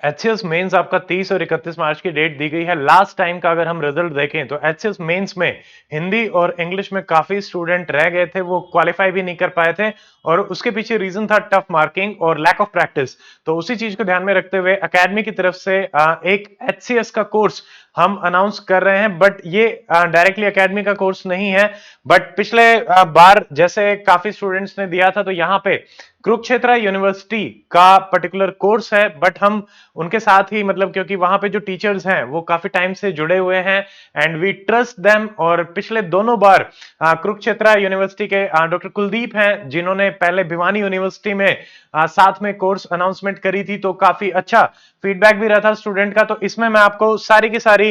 HCS mains आपका 30 और 31 मार्च की डेट दी गई है। लास्ट टाइम का अगर हम रिजल्ट देखें तो एचसीएस मेंस में हिंदी और इंग्लिश में काफी स्टूडेंट रह गए थे, वो क्वालिफाई भी नहीं कर पाए थे और उसके पीछे रीजन था टफ मार्किंग और लैक ऑफ प्रैक्टिस। तो उसी चीज को ध्यान में रखते हुए एकेडमी की तरफ से एक एचसीएस का कोर्स हम अनाउंस कर रहे हैं, बट ये डायरेक्टली एकेडमी का कोर्स नहीं है। बट पिछले बार जैसे काफी स्टूडेंट्स ने दिया था, तो यहाँ पे कुरुक्षेत्र यूनिवर्सिटी का पर्टिकुलर कोर्स है, बट हम उनके साथ ही मतलब क्योंकि वहां पे जो टीचर्स हैं वो काफी टाइम से जुड़े हुए हैं एंड वी ट्रस्ट देम। और पिछले दोनों बार कुरुक्षेत्र यूनिवर्सिटी के डॉक्टर कुलदीप हैं, जिन्होंने पहले भिवानी यूनिवर्सिटी में साथ में कोर्स अनाउंसमेंट करी थी, तो काफी अच्छा फीडबैक भी रहा था स्टूडेंट का। तो इसमें मैं आपको सारी की सारी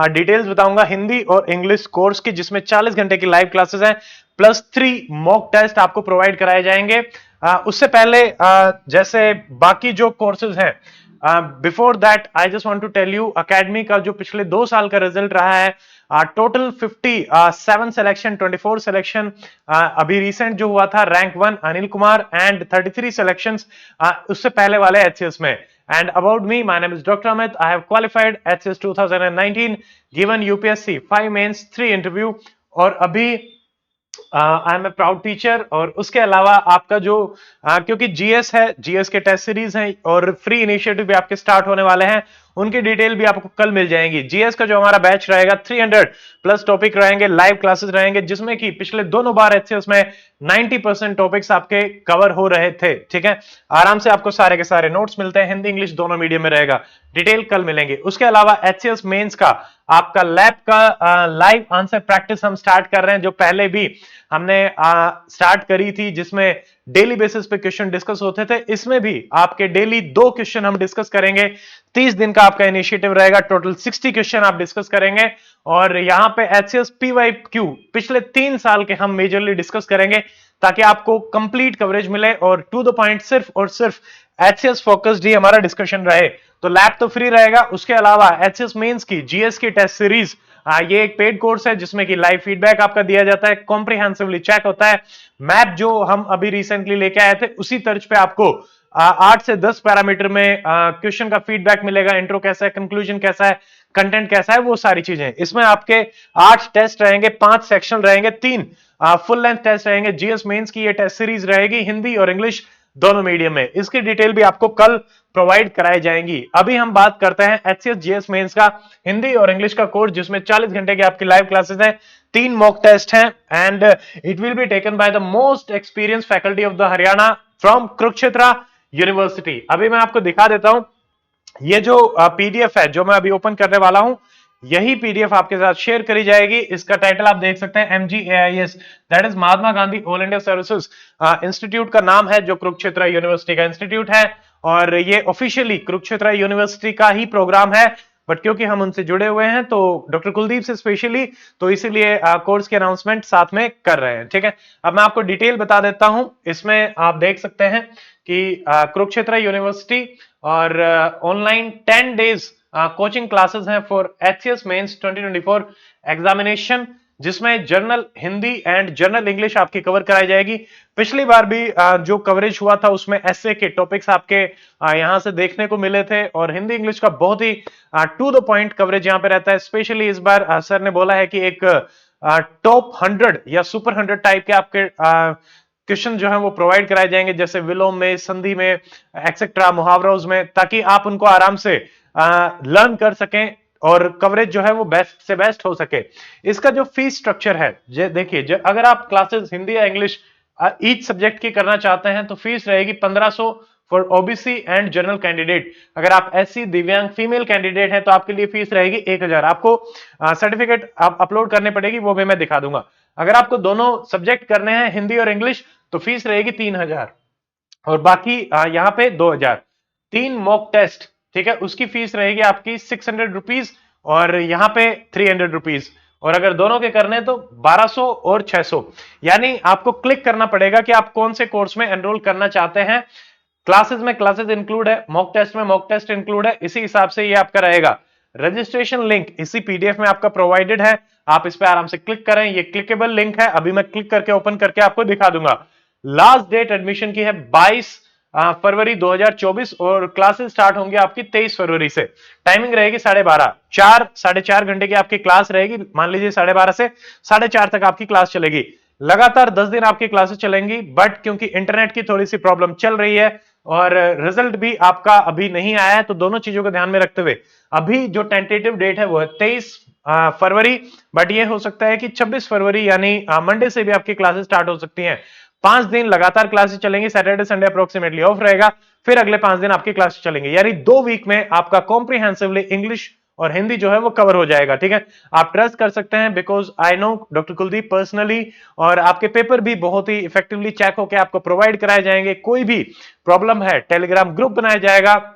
डिटेल्स बताऊंगा हिंदी और इंग्लिश कोर्स की, जिसमें 40 घंटे की लाइव क्लासेस हैं प्लस 3 मॉक टेस्ट आपको प्रोवाइड कराए जाएंगे। उससे पहले जैसे बाकी जो कोर्सेज हैं, before that I just want to tell you academy का जो पिछले 2 साल का रिजल्ट रहा है, टोटल 57 सिलेक्शन, 24 सिलेक्शन अभी रिसेंट जो हुआ था rank 1 Anil Kumar and 33 selections उससे पहले वाले एचसीएस में। And about me, my name is Dr. Amit. I have qualified HCS 2019, given UPSC 5 mains 3 interview और अभी I am a proud teacher. और उसके अलावा आपका जो क्योंकि जीएस है, जीएस के टेस्ट सीरीज हैं और फ्री इनिशिएटिव भी आपके स्टार्ट होने वाले हैं, उनकी डिटेल भी आपको कल मिल जाएंगी। जीएस का जो हमारा बैच रहेगा 300 प्लस टॉपिक रहेंगे, लाइव क्लासेस रहेंगे, जिसमें कि पिछले दोनों बार एचसीएस में 90% टॉपिक्स आपके कवर हो रहे थे। ठीक है, आराम से आपको सारे के सारे नोट्स मिलते हैं, हिंदी इंग्लिश दोनों मीडियम में रहेगा, डिटेल कल मिलेंगे। उसके अलावा एचसीएस मेंस का आपका लैब का लाइव आंसर प्रैक्टिस हम स्टार्ट कर रहे हैं, जो पहले भी हमने स्टार्ट करी थी, जिसमें डेली बेसिस पे क्वेश्चन डिस्कस होते थे। इसमें भी आपके डेली 2 क्वेश्चन हम डिस्कस करेंगे। 30 दिन का आपका इनिशिएटिव रहेगा, टोटल 60 क्वेश्चन आप डिस्कस करेंगे। और यहाँ पे एचसीएस पीवाईक्यू पिछले 3 साल के हम मेजरली डिस्कस करेंगे, ताकि आपको कंप्लीट कवरेज मिले और टू द पॉइंट सिर्फ और सिर्फ एचसीएस फोकस्ड ही हमारा डिस्कशन रहे। तो लैब तो फ्री रहेगा। उसके अलावा एचसीएस मेंस की जीएस की टेस्ट सीरीज, ये एक पेड कोर्स है जिसमें कि लाइव फीडबैक आपका दिया जाता है, कॉम्प्रिहेंसिवली चेक होता है। मैप जो हम अभी रिसेंटली लेके आए थे, उसी तर्ज पे आपको 8 से 10 पैरामीटर में क्वेश्चन का फीडबैक मिलेगा। इंट्रो कैसा है, कंक्लूजन कैसा है, कंटेंट कैसा है, वो सारी चीजें। इसमें आपके 8 टेस्ट रहेंगे, 5 सेक्शन रहेंगे, 3 फुल लेंथ टेस्ट रहेंगे। जीएस मेंस की ये टेस्ट सीरीज रहेगी हिंदी और इंग्लिश दोनों मीडियम में। इसकी डिटेल भी आपको कल प्रोवाइड कराई जाएंगी। अभी हम बात करते हैं एचसीएस जीएस मेंस का हिंदी और इंग्लिश का कोर्स, जिसमें 40 घंटे की आपकी लाइव क्लासेस हैं, 3 मॉक टेस्ट हैं and it will be taken by the most experience faculty of the Haryana from Kurukshetra university. अभी मैं आपको दिखा देता हूं, ये जो पीडीएफ है जो मैं अभी ओपन करने वाला हूं, यही पीडीएफ आपके साथ शेयर करी जाएगी। इसका टाइटल आप देख सकते हैं, MGAIS, that is Mahatma Gandhi all India services institute का नाम है, जो कुरुक्षेत्र यूनिवर्सिटी का इंस्टीट्यूट है। और ये ऑफिशियली कुरुक्षेत्र यूनिवर्सिटी का ही प्रोग्राम है, बट क्योंकि हम उनसे जुड़े हुए हैं तो डॉक्टर कुलदीप से स्पेशली, तो इसीलिए कोर्स की अनाउंसमेंट साथ में कर रहे हैं। ठीक है, अब मैं आपको डिटेल बता देता हूं। इसमें आप देख सकते हैं कि कुरुक्षेत्र यूनिवर्सिटी और ऑनलाइन 10 डेज कोचिंग क्लासेस हैं फॉर एचसीएस मेंस 2024 एग्जामिनेशन, जिसमें journal Hindi and journal English आपकी कवर कराई जाएगी। पिछली बार भी जो कवरेज हुआ था उसमें एसए के टॉपिक्स आपके यहां से देखने को मिले थे, और हिंदी इंग्लिश का बहुत ही टू द पॉइंट कवरेज यहां पे रहता है। स्पेशली इस बार सर ने बोला है कि एक टॉप 100 या सुपर 100 टाइप के आपके क्वेश्चन जो है वो प्रोवाइड कराए जाएंगे, जैसे विलोम में, संधि में, एक्सेट्रा, मुहावरों में, ताकि आप उनको आराम से लर्न कर सकें और कवरेज जो है वो बेस्ट से बेस्ट हो सके। इसका जो फीस स्ट्रक्चर है, देखिए, अगर आप क्लासेस हिंदी या इंग्लिश ईच सब्जेक्ट की करना चाहते हैं तो फीस रहेगी 1500 for OBC and general candidate. अगर आप एससी दिव्यांग फीमेल कैंडिडेट हैं तो आपके लिए फीस रहेगी 1000। आपको सर्टिफिकेट आप अपलोड करने पड़ेगी, वो भी मैं दिखा दूंगा। अगर आपको दोनों सब्जेक्ट करने हैं हिंदी और इंग्लिश तो फीस रहेगी 3000 और बाकी यहाँ पे 2000। 3 मॉक टेस्ट, ठीक है, उसकी फीस रहेगी आपकी 600 रुपीज और यहाँ पे 300 रुपीज। और अगर दोनों के करने तो 1200 और 600। यानी आपको क्लिक करना पड़ेगा कि आप कौन से कोर्स में एनरोल करना चाहते हैं। क्लासेस में क्लासेस इंक्लूड है, मॉक टेस्ट में मॉक टेस्ट इंक्लूड है, इसी हिसाब से ये आपका रहेगा। रजिस्ट्रेशन लिंक इसी पीडीएफ में आपका प्रोवाइडेड है, आप इस पे आराम से क्लिक करें। ये क्लिकेबल लिंक है, अभी मैं क्लिक करके ओपन करके आपको दिखा दूंगा। लास्ट डेट एडमिशन की है 22 फरवरी 2024 और क्लासेस स्टार्ट होंगी आपकी 23 फरवरी से। टाइमिंग रहेगी 12:30, 4-4.5 घंटे की आपकी क्लास रहेगी। मान लीजिए 12:30 से 4:30 तक आपकी क्लास चलेगी। लगातार 10 दिन आपकी क्लासेस चलेंगी, बट क्योंकि इंटरनेट की थोड़ी सी प्रॉब्लम चल रही है और रिजल्ट भी आपका अभी नहीं आया है, तो दोनों चीजों को ध्यान में रखते हुए अभी जो टेंटेटिव डेट है वो है 23 फरवरी। बट ये हो सकता है कि 26 फरवरी यानी मंडे से भी आपकी क्लासेस स्टार्ट हो सकती हैं। 5 दिन लगातार क्लासेस चलेंगी, सैटरडे संडे अप्रोक्सीमेटली ऑफ रहेगा, फिर अगले 5 दिन आपकी क्लासेस चलेंगी, यानी 2 वीक में आपका कॉम्प्रिहेंसिवली इंग्लिश और हिंदी जो है वो कवर हो जाएगा। ठीक है, आप ट्रस्ट कर सकते हैं, because I know doctor Kuldeep personally, और आपके पेपर भी बहुत ही इफेक्टिवली चेक होकर आपको प्रोवाइड कराए जाएंगे। कोई भी प्रॉब्लम है, टेलीग्राम ग्रुप बनाया जाएगा,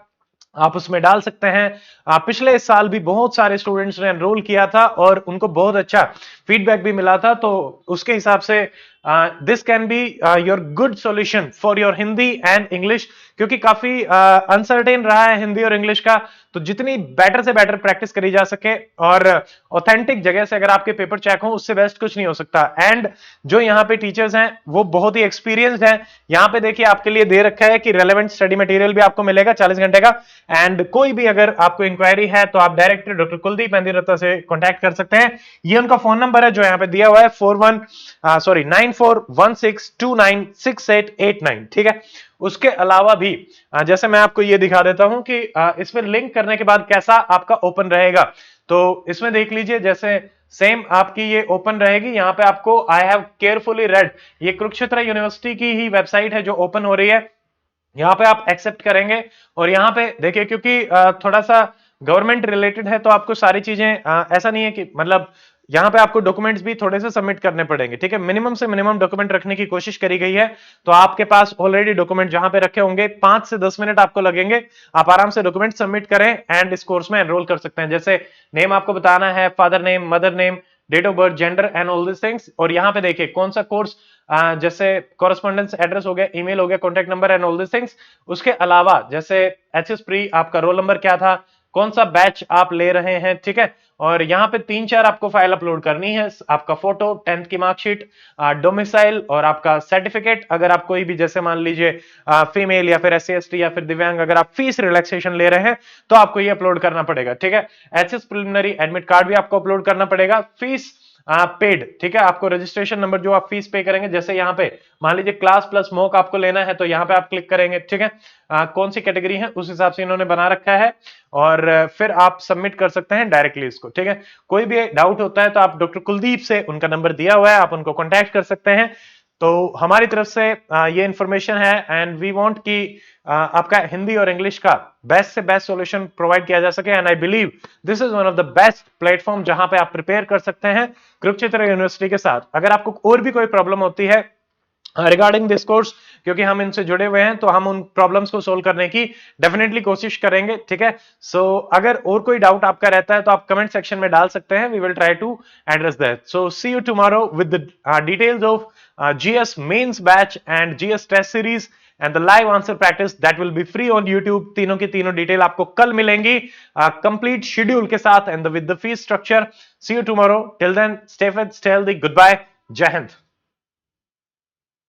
आप उसमें डाल सकते हैं। पिछले साल भी बहुत सारे स्टूडेंट्स ने एनरोल किया था और उनको बहुत अच्छा फीडबैक भी मिला था, तो उसके हिसाब से this can be your good solution for your Hindi and English, क्योंकि काफी अनसर्टेन रहा है हिंदी और इंग्लिश का। तो जितनी बेटर से बेटर प्रैक्टिस करी जा सके और ऑथेंटिक जगह से अगर आपके पेपर चेक हो, उससे बेस्ट कुछ नहीं हो सकता। एंड जो यहाँ पे टीचर्स हैं वो बहुत ही एक्सपीरियंस्ड हैं। यहाँ पे देखिए आपके लिए दे रखा है कि रेलेवेंट स्टडी मटेरियल भी आपको मिलेगा 40 घंटे का। एंड कोई भी अगर आपको इंक्वायरी है तो आप डायरेक्ट डॉक्टर कुलदीप मेहंदी से कॉन्टैक्ट कर सकते हैं। ये उनका फोन नंबर है जो यहाँ पे दिया हुआ है 9416296889। ठीक है, उसके अलावा भी जैसे मैं आपको ये दिखा देता हूं कि इसमें लिंक करने के बाद कैसा आपका ओपन रहेगा। तो इसमें देख लीजिए, जैसे सेम आपकी ये ओपन रहेगी, यहाँ पे आपको आई हैव केयरफुली रेड, ये कुरुक्षेत्र यूनिवर्सिटी की ही वेबसाइट है जो ओपन हो रही है। यहाँ पे आप एक्सेप्ट करेंगे और यहाँ पे देखिए, क्योंकि थोड़ा सा गवर्नमेंट रिलेटेड है तो आपको सारी चीजें ऐसा नहीं है कि मतलब यहाँ पे आपको डॉक्यूमेंट्स भी थोड़े से सबमिट करने पड़ेंगे। ठीक है, मिनिमम से मिनिमम डॉक्यूमेंट रखने की कोशिश करी गई है। तो आपके पास ऑलरेडी डॉक्यूमेंट जहां पे रखे होंगे, 5 से 10 मिनट आपको लगेंगे, आप आराम से डॉक्यूमेंट सबमिट करें एंड इस कोर्स में एनरोल कर सकते हैं। जैसे नेम आपको बताना है, father name, mother name, date of birth, gender and all this things. और यहाँ पे देखिए कौन सा कोर्स, जैसे कॉरेस्पॉन्डेंस एड्रेस हो गया, ईमेल हो गया, contact number and all this things. उसके अलावा जैसे एचएस प्री, आपका रोल नंबर क्या था, कौन सा बैच आप ले रहे हैं। ठीक है, और यहाँ पे 3-4 आपको फाइल अपलोड करनी है, आपका फोटो, 10th की मार्कशीट, डोमिसाइल और आपका सर्टिफिकेट। अगर आप कोई भी, जैसे मान लीजिए फीमेल या फिर SC ST या फिर दिव्यांग, अगर आप फीस रिलैक्सेशन ले रहे हैं तो आपको ये अपलोड करना पड़ेगा। ठीक है, एचएस प्रिलिमिनरी एडमिट कार्ड भी आपको अपलोड करना पड़ेगा। फीस पेड, ठीक है, आपको रजिस्ट्रेशन नंबर जो आप फीस पे करेंगे, जैसे यहाँ पे मान लीजिए क्लास प्लस मॉक आपको लेना है तो यहाँ पे आप क्लिक करेंगे। ठीक है, कौन सी कैटेगरी है उस हिसाब से इन्होंने बना रखा है और फिर आप सबमिट कर सकते हैं डायरेक्टली इसको। ठीक है, कोई भी डाउट होता है तो आप डॉक्टर कुलदीप से, उनका नंबर दिया हुआ है, आप उनको कॉन्टैक्ट कर सकते हैं। तो हमारी तरफ से ये इंफॉर्मेशन है एंड वी वांट कि आपका हिंदी और इंग्लिश का बेस्ट से बेस्ट सॉल्यूशन प्रोवाइड किया जा सके। And I believe this is one of the best platform जहां पे आप प्रिपेयर कर सकते हैं कुरुक्षेत्र यूनिवर्सिटी के साथ। अगर आपको और भी कोई प्रॉब्लम होती है रिगार्डिंग दिस कोर्स, क्योंकि हम इनसे जुड़े हुए हैं, तो हम उन प्रॉब्लम्स को सोल्व करने की डेफिनेटली कोशिश करेंगे। ठीक है, सो अगर और कोई डाउट आपका रहता है तो आप कमेंट सेक्शन में डाल सकते हैं, we will try to address that. So see you tomorrow with the details of GS mains batch and GS test series and the live answer practice that will be free on YouTube. तीनों की तीनों detail आपको कल मिलेंगी complete schedule के साथ and with the fees structure. See you tomorrow, till then stay fit, stay healthy, good bye, Jai Hind.